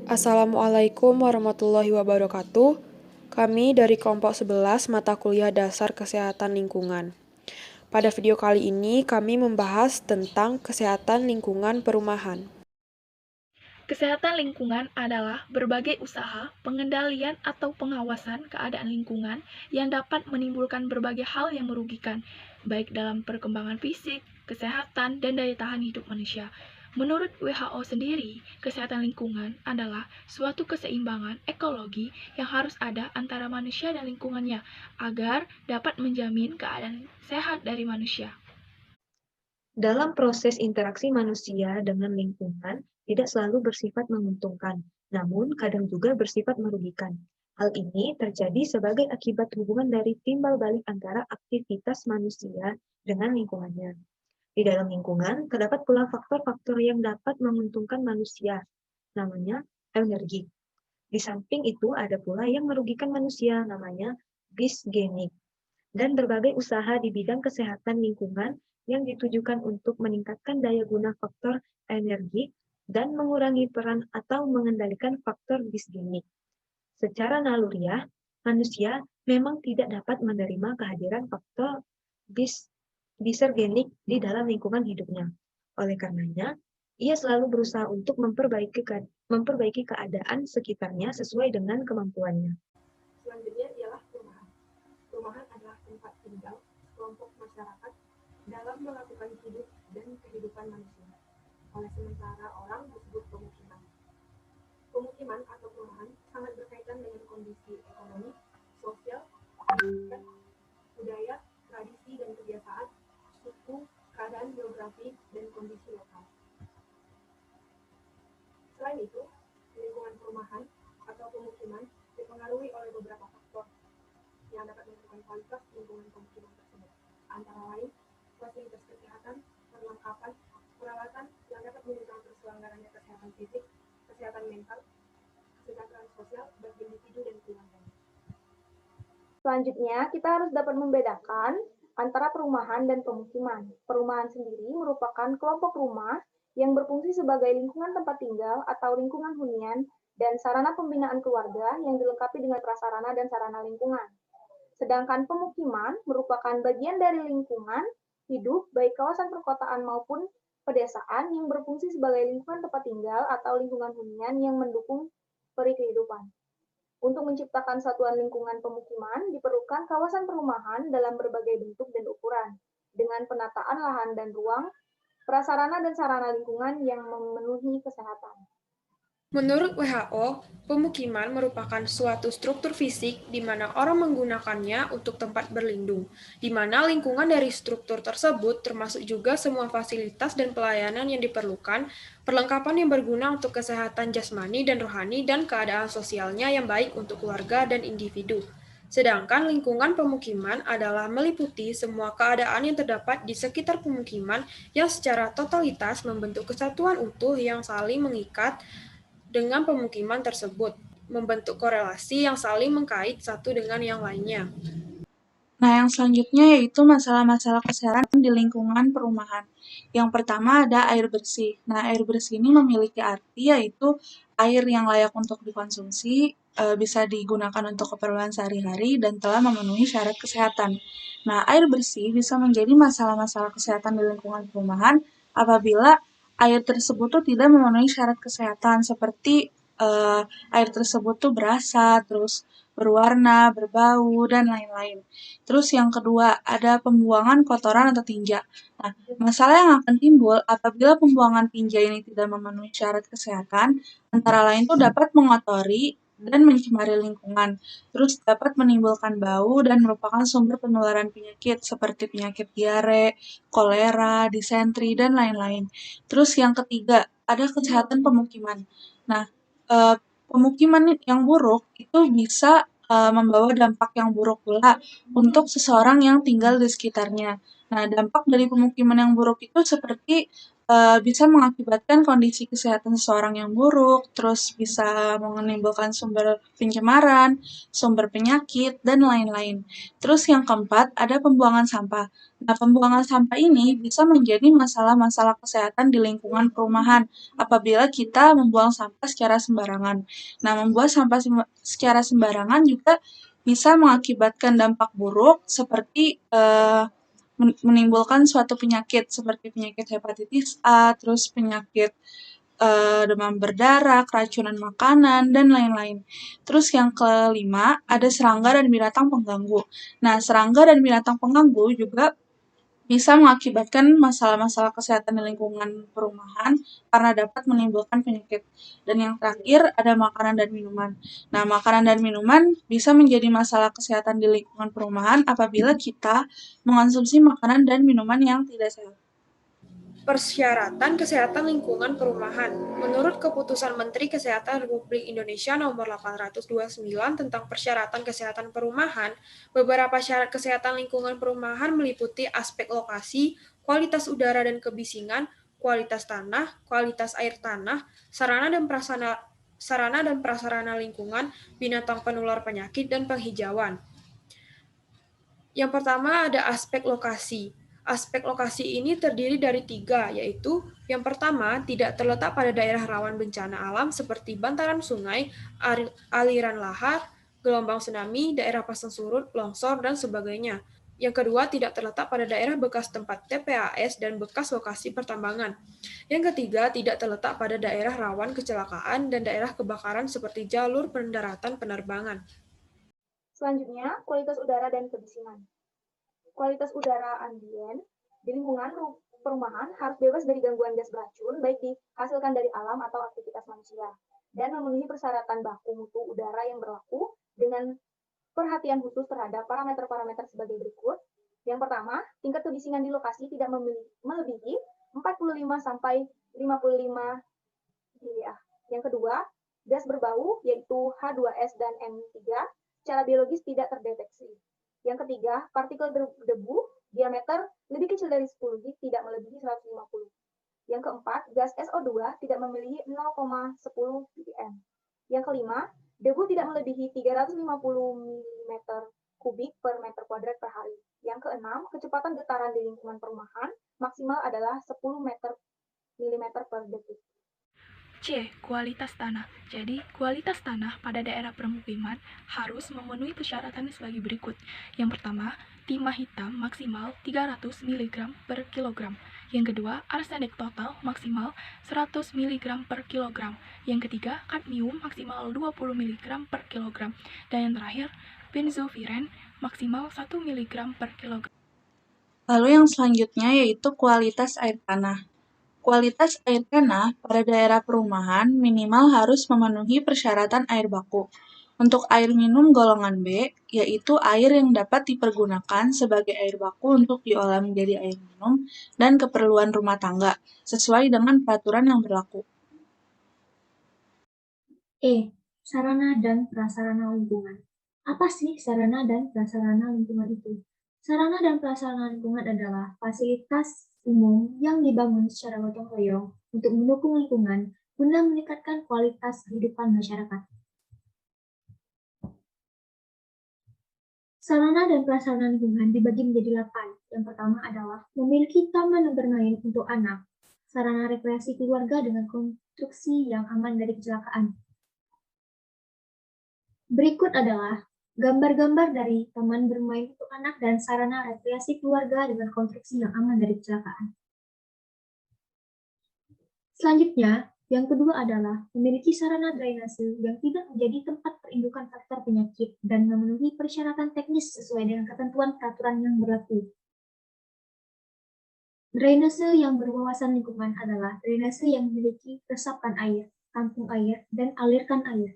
Assalamualaikum warahmatullahi wabarakatuh. Kami dari kelompok 11 mata kuliah dasar kesehatan lingkungan. Pada video kali ini kami membahas tentang kesehatan lingkungan perumahan. Kesehatan lingkungan adalah berbagai usaha, pengendalian atau pengawasan keadaan lingkungan yang dapat menimbulkan berbagai hal yang merugikan, baik dalam perkembangan fisik, kesehatan, dan daya tahan hidup manusia. Menurut WHO sendiri, kesehatan lingkungan adalah suatu keseimbangan ekologi yang harus ada antara manusia dan lingkungannya agar dapat menjamin keadaan sehat dari manusia. Dalam proses interaksi manusia dengan lingkungan, tidak selalu bersifat menguntungkan, namun kadang juga bersifat merugikan. Hal ini terjadi sebagai akibat hubungan dari timbal balik antara aktivitas manusia dengan lingkungannya. Di dalam lingkungan, terdapat pula faktor-faktor yang dapat menguntungkan manusia, namanya energi. Di samping itu, ada pula yang merugikan manusia, namanya disgenik, dan berbagai usaha di bidang kesehatan lingkungan yang ditujukan untuk meningkatkan daya guna faktor energi dan mengurangi peran atau mengendalikan faktor disgenik. Secara naluriah, manusia memang tidak dapat menerima kehadiran faktor disergenik di dalam lingkungan hidupnya. Oleh karenanya, ia selalu berusaha untuk memperbaiki keadaan sekitarnya sesuai dengan kemampuannya. Selanjutnya ialah perumahan. Perumahan adalah tempat tinggal kelompok masyarakat dalam melakukan hidup dan kehidupan manusia. Oleh sementara orang disebut pemukiman. Pemukiman atau perumahan sangat berkaitan dengan kondisi ekonomi, sosial, pendidikan, budaya, tradisi dan kebiasaan, suku, keadaan geografi, dan kondisi lokal. Selain itu, lingkungan perumahan atau pemukiman dipengaruhi oleh beberapa faktor yang dapat menentukan kualitas lingkungan pemukiman tersebut, antara lain fasilitas kesehatan, perlengkapan, peralatan yang dapat menunjang terselenggaranya kesehatan fisik, kesehatan mental, kesejahteraan sosial bagi individu dan keluarganya. Selanjutnya, kita harus dapat membedakan antara perumahan dan pemukiman. Perumahan sendiri merupakan kelompok rumah yang berfungsi sebagai lingkungan tempat tinggal atau lingkungan hunian dan sarana pembinaan keluarga yang dilengkapi dengan prasarana dan sarana lingkungan. Sedangkan pemukiman merupakan bagian dari lingkungan hidup baik kawasan perkotaan maupun pedesaan yang berfungsi sebagai lingkungan tempat tinggal atau lingkungan hunian yang mendukung peri kehidupan. Untuk menciptakan satuan lingkungan pemukiman, diperlukan kawasan perumahan dalam berbagai bentuk dan ukuran, dengan penataan lahan dan ruang, prasarana dan sarana lingkungan yang memenuhi kesehatan. Menurut WHO, pemukiman merupakan suatu struktur fisik di mana orang menggunakannya untuk tempat berlindung, di mana lingkungan dari struktur tersebut termasuk juga semua fasilitas dan pelayanan yang diperlukan, perlengkapan yang berguna untuk kesehatan jasmani dan rohani, dan keadaan sosialnya yang baik untuk keluarga dan individu. Sedangkan lingkungan pemukiman adalah meliputi semua keadaan yang terdapat di sekitar pemukiman yang secara totalitas membentuk kesatuan utuh yang saling mengikat dengan pemukiman tersebut, membentuk korelasi yang saling mengkait satu dengan yang lainnya. Nah, yang selanjutnya yaitu masalah-masalah kesehatan di lingkungan perumahan. Yang pertama ada air bersih. Nah, air bersih ini memiliki arti yaitu air yang layak untuk dikonsumsi, bisa digunakan untuk keperluan sehari-hari dan telah memenuhi syarat kesehatan. Nah, air bersih bisa menjadi masalah-masalah kesehatan di lingkungan perumahan apabila air tersebut tuh tidak memenuhi syarat kesehatan seperti air tersebut tuh berasa, terus berwarna, berbau, dan lain-lain. Terus yang kedua, ada pembuangan kotoran atau tinja. Nah, masalah yang akan timbul apabila pembuangan tinja ini tidak memenuhi syarat kesehatan, antara lain tuh dapat mengotori dan mencemari lingkungan. Terus dapat menimbulkan bau dan merupakan sumber penularan penyakit seperti penyakit diare, kolera, disentri, dan lain-lain. Terus yang ketiga, ada kesehatan pemukiman. Nah, pemukiman yang buruk itu bisa membawa dampak yang buruk pula untuk seseorang yang tinggal di sekitarnya. Nah, dampak dari pemukiman yang buruk itu seperti bisa mengakibatkan kondisi kesehatan seseorang yang buruk, terus bisa menimbulkan sumber pencemaran, sumber penyakit, dan lain-lain. Terus yang keempat, ada pembuangan sampah. Nah, pembuangan sampah ini bisa menjadi masalah-masalah kesehatan di lingkungan perumahan apabila kita membuang sampah secara sembarangan. Nah, membuang sampah secara sembarangan juga bisa mengakibatkan dampak buruk seperti menimbulkan suatu penyakit seperti penyakit hepatitis A, terus penyakit demam berdarah, keracunan makanan, dan lain-lain. Terus yang kelima, ada serangga dan binatang pengganggu. Nah, serangga dan binatang pengganggu juga bisa mengakibatkan masalah-masalah kesehatan di lingkungan perumahan karena dapat menimbulkan penyakit. Dan yang terakhir ada makanan dan minuman. Nah, makanan dan minuman bisa menjadi masalah kesehatan di lingkungan perumahan apabila kita mengonsumsi makanan dan minuman yang tidak sehat. Persyaratan Kesehatan Lingkungan Perumahan. Menurut Keputusan Menteri Kesehatan Republik Indonesia Nomor 829 tentang Persyaratan Kesehatan Perumahan, beberapa syarat kesehatan lingkungan perumahan meliputi aspek lokasi, kualitas udara dan kebisingan, kualitas tanah, kualitas air tanah, sarana dan prasarana lingkungan, binatang penular penyakit, dan penghijauan. Yang pertama ada aspek lokasi. Aspek lokasi ini terdiri dari 3, yaitu yang pertama, tidak terletak pada daerah rawan bencana alam seperti bantaran sungai, aliran lahar, gelombang tsunami, daerah pasang surut, longsor, dan sebagainya. Yang kedua, tidak terletak pada daerah bekas tempat TPAS dan bekas lokasi pertambangan. Yang ketiga, tidak terletak pada daerah rawan kecelakaan dan daerah kebakaran seperti jalur pendaratan penerbangan. Selanjutnya, kualitas udara dan kebisingan. Kualitas udara ambien di lingkungan perumahan harus bebas dari gangguan gas beracun, baik dihasilkan dari alam atau aktivitas manusia, dan memenuhi persyaratan baku mutu udara yang berlaku dengan perhatian khusus terhadap parameter-parameter sebagai berikut. Yang pertama, tingkat kebisingan di lokasi tidak melebihi 45 sampai 55 dBA. Yang kedua, gas berbau yaitu H2S dan N3 secara biologis tidak terdeteksi. Yang ketiga, partikel debu diameter lebih kecil dari 10 gig tidak melebihi 150. Yang keempat, gas SO2 tidak melebihi 0,10 ppm. Yang kelima, debu tidak melebihi 350 mm kubik per meter kuadrat per hari. Yang keenam, kecepatan getaran di lingkungan perumahan maksimal adalah 10 mm per detik. C. Kualitas tanah. Jadi, kualitas tanah pada daerah permukiman harus memenuhi persyaratan sebagai berikut. Yang pertama, timah hitam maksimal 300 mg per kilogram. Yang kedua, arsenik total maksimal 100 mg per kilogram. Yang ketiga, kadmium maksimal 20 mg per kilogram. Dan yang terakhir, benzoviren maksimal 1 mg per kilogram. Lalu yang selanjutnya yaitu kualitas air tanah. Kualitas air tanah pada daerah perumahan minimal harus memenuhi persyaratan air baku. Untuk air minum golongan B, yaitu air yang dapat dipergunakan sebagai air baku untuk diolah menjadi air minum dan keperluan rumah tangga, sesuai dengan peraturan yang berlaku. Sarana dan prasarana lingkungan. Apa sih sarana dan prasarana lingkungan itu? Sarana dan prasarana lingkungan adalah fasilitas umum yang dibangun secara gotong royong untuk mendukung lingkungan guna meningkatkan kualitas kehidupan masyarakat. Sarana dan prasarana lingkungan dibagi menjadi 8. Yang pertama adalah memiliki taman bermain untuk anak, sarana rekreasi keluarga dengan konstruksi yang aman dari kecelakaan. Berikut adalah gambar-gambar dari taman bermain untuk anak dan sarana rekreasi keluarga dengan konstruksi yang aman dari kecelakaan. Selanjutnya, yang kedua adalah memiliki sarana drainase yang tidak menjadi tempat perindukan faktor penyakit dan memenuhi persyaratan teknis sesuai dengan ketentuan peraturan yang berlaku. Drainase yang berwawasan lingkungan adalah drainase yang memiliki resapan air, tampung air, dan alirkan air.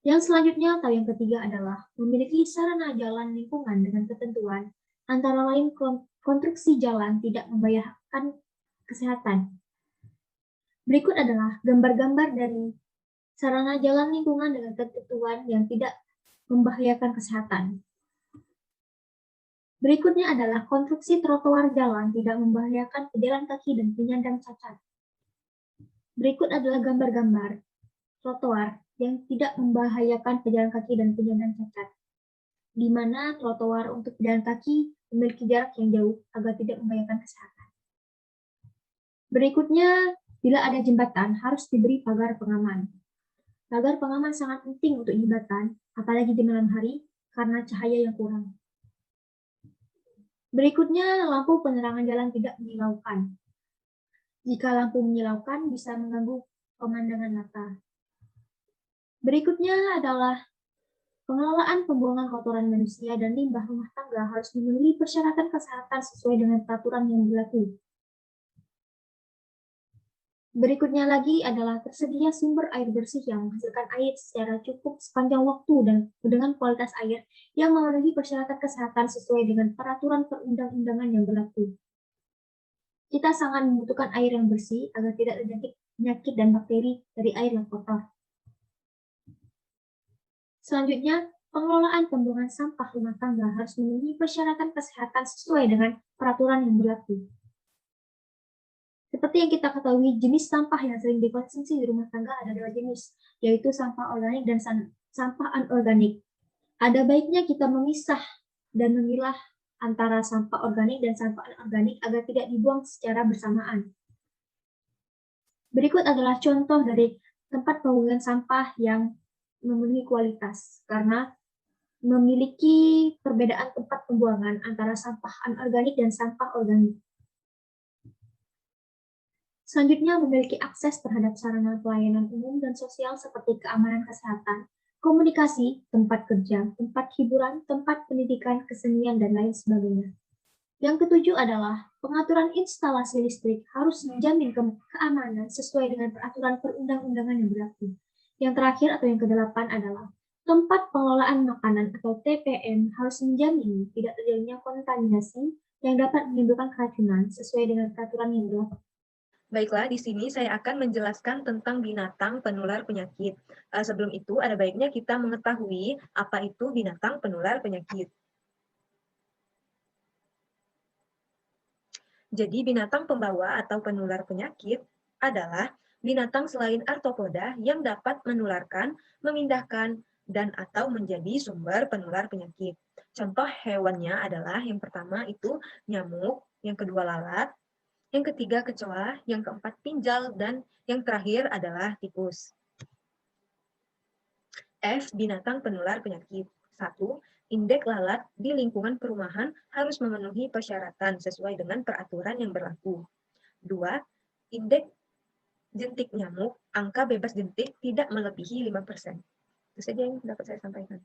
Yang selanjutnya atau yang ketiga adalah memiliki sarana jalan lingkungan dengan ketentuan, antara lain konstruksi jalan tidak membahayakan kesehatan. Berikut adalah gambar-gambar dari sarana jalan lingkungan dengan ketentuan yang tidak membahayakan kesehatan. Berikutnya adalah konstruksi trotoar jalan tidak membahayakan pejalan kaki dan penyandang cacat. Berikut adalah gambar-gambar trotoar yang tidak membahayakan pejalan kaki dan penyandang cacat, di mana trotoar untuk pejalan kaki memiliki jarak yang jauh agar tidak membahayakan kesehatan. Berikutnya, bila ada jembatan, harus diberi pagar pengaman. Pagar pengaman sangat penting untuk jembatan, apalagi di malam hari, karena cahaya yang kurang. Berikutnya, lampu penerangan jalan tidak menyilaukan. Jika lampu menyilaukan, bisa mengganggu pemandangan mata. Berikutnya adalah pengelolaan pembuangan kotoran manusia dan limbah rumah tangga harus memenuhi persyaratan kesehatan sesuai dengan peraturan yang berlaku. Berikutnya lagi adalah tersedia sumber air bersih yang menghasilkan air secara cukup sepanjang waktu dan dengan kualitas air yang memenuhi persyaratan kesehatan sesuai dengan peraturan perundang-undangan yang berlaku. Kita sangat membutuhkan air yang bersih agar tidak terjadi penyakit dan bakteri dari air yang kotor. Selanjutnya, pengelolaan pembuangan sampah rumah tangga harus memenuhi persyaratan kesehatan sesuai dengan peraturan yang berlaku. Seperti yang kita ketahui, jenis sampah yang sering dikonsumsi di rumah tangga ada 2 jenis, yaitu sampah organik dan sampah anorganik. Ada baiknya kita memisah dan memilah antara sampah organik dan sampah anorganik agar tidak dibuang secara bersamaan. Berikut adalah contoh dari tempat pembuangan sampah yang memenuhi kualitas, karena memiliki perbedaan tempat pembuangan antara sampah anorganik dan sampah organik. Selanjutnya, memiliki akses terhadap sarana pelayanan umum dan sosial seperti keamanan kesehatan, komunikasi, tempat kerja, tempat hiburan, tempat pendidikan, kesenian, dan lain sebagainya. Yang ketujuh adalah pengaturan instalasi listrik harus menjamin keamanan sesuai dengan peraturan perundang-undangan yang berlaku. Yang terakhir atau yang kedelapan adalah tempat pengelolaan makanan atau TPM harus menjamin tidak terjadinya kontaminasi yang dapat menimbulkan keracunan sesuai dengan peraturan yang berlaku. Baiklah, di sini saya akan menjelaskan tentang binatang penular penyakit. Sebelum itu, ada baiknya kita mengetahui apa itu binatang penular penyakit. Jadi, binatang pembawa atau penular penyakit adalah binatang selain arthropoda yang dapat menularkan, memindahkan, dan atau menjadi sumber penular penyakit. Contoh hewannya adalah yang pertama itu nyamuk, yang kedua lalat, yang ketiga kecoa, yang keempat pinjal, dan yang terakhir adalah tikus. F. Binatang penular penyakit. 1. Indeks lalat di lingkungan perumahan harus memenuhi persyaratan sesuai dengan peraturan yang berlaku. 2. Indeks jentik nyamuk, angka bebas jentik tidak melebihi 5%. Itu saja yang dapat saya sampaikan.